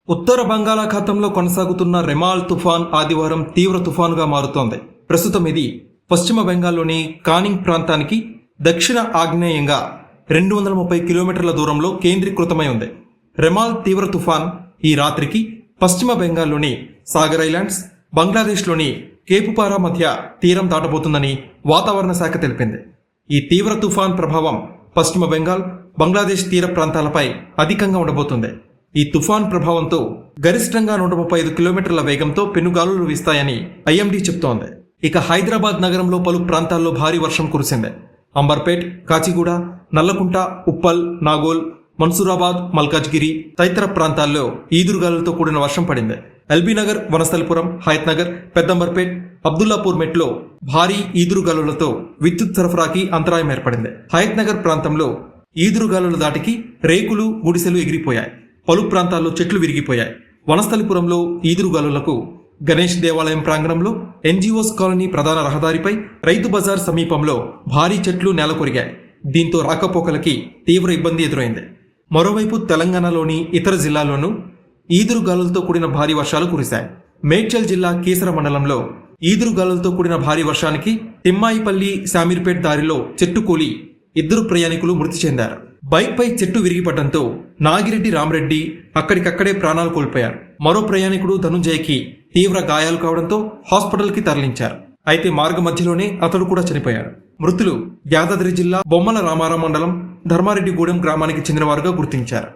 ఉత్తర బంగాళాఖాతంలో కొనసాగుతున్న రెమాల్ తుఫాన్ ఆదివారం తీవ్ర తుఫానుగా మారుతోంది. ప్రస్తుతం ఇది పశ్చిమ బెంగాల్లోని కానింగ్ ప్రాంతానికి దక్షిణ ఆగ్నేయంగా 230 కిలోమీటర్ల దూరంలో కేంద్రీకృతమై ఉంది. రెమాల్ తీవ్ర తుఫాన్ ఈ రాత్రికి పశ్చిమ బెంగాల్లోని సాగర్ ఐలాండ్స్, బంగ్లాదేశ్లోని కేపుపారా మధ్య తీరం దాటబోతుందని వాతావరణ శాఖ తెలిపింది. ఈ తీవ్ర తుఫాన్ ప్రభావం పశ్చిమ బెంగాల్, బంగ్లాదేశ్ తీర ప్రాంతాలపై అధికంగా ఉండబోతుంది. ఈ తుఫాన్ ప్రభావంతో గరిష్టంగా 135 కిలోమీటర్ల వేగంతో పెనుగాలులు వీస్తాయని ఐఎండీ చెప్తోంది. ఇక హైదరాబాద్ నగరంలో పలు ప్రాంతాల్లో భారీ వర్షం కురిసింది. అంబర్పేట్, కాచిగూడ, నల్లకుంట, ఉప్పల్, నాగోల్, మన్సూరాబాద్, మల్కాజ్గిరి తదితర ప్రాంతాల్లో ఈదురుగాలులతో కూడిన వర్షం పడింది. ఎల్బీనగర్, వనస్థలిపురం, హయత్ నగర్, పెద్దంబర్పేట్, అబ్దుల్లాపూర్ మెట్లో భారీ ఈదురుగాలులతో విద్యుత్ సరఫరాకి అంతరాయం ఏర్పడింది. హయత్ నగర్ ప్రాంతంలో ఈదురుగాలుల దాటికి రేకులు, గుడిసెలు ఎగిరిపోయాయి. పలు ప్రాంతాల్లో చెట్లు విరిగిపోయాయి. వనస్థలిపురంలో ఈదురుగాలులకు గణేష్ దేవాలయం ప్రాంగణంలో, ఎన్జీఓస్ కాలనీ ప్రధాన రహదారిపై, రైతు బజార్ సమీపంలో భారీ చెట్లు నేలకొరిగాయి. దీంతో రాకపోకలకి తీవ్ర ఇబ్బంది ఎదురైంది. మరోవైపు తెలంగాణలోని ఇతర జిల్లాల్లోనూ ఈదురుగాలులతో కూడిన భారీ వర్షాలు కురిశాయి. మేడ్చల్ జిల్లా కీసర మండలంలో ఈదురుగాలులతో కూడిన భారీ వర్షానికి తిమ్మాయిపల్లి శామీర్పేట్ దారిలో చెట్టు కూలి 2 ప్రయాణికులు మృతి చెందారు. బైక్పై చెట్టు విరిగిపడడంతో నాగిరెడ్డి రామరెడ్డి అక్కడికక్కడే ప్రాణాలు కోల్పోయారు. మరో ప్రయాణికుడు ధనుంజయకి తీవ్ర గాయాలు కావడంతో హాస్పిటల్కి తరలించారు. అయితే మార్గ మధ్యలోనే అతడు కూడా చనిపోయారు. మృతులు యాదాద్రి జిల్లా బొమ్మల రామారం మండలం ధర్మారెడ్డిగూడెం గ్రామానికి చెందినవారుగా గుర్తించారు.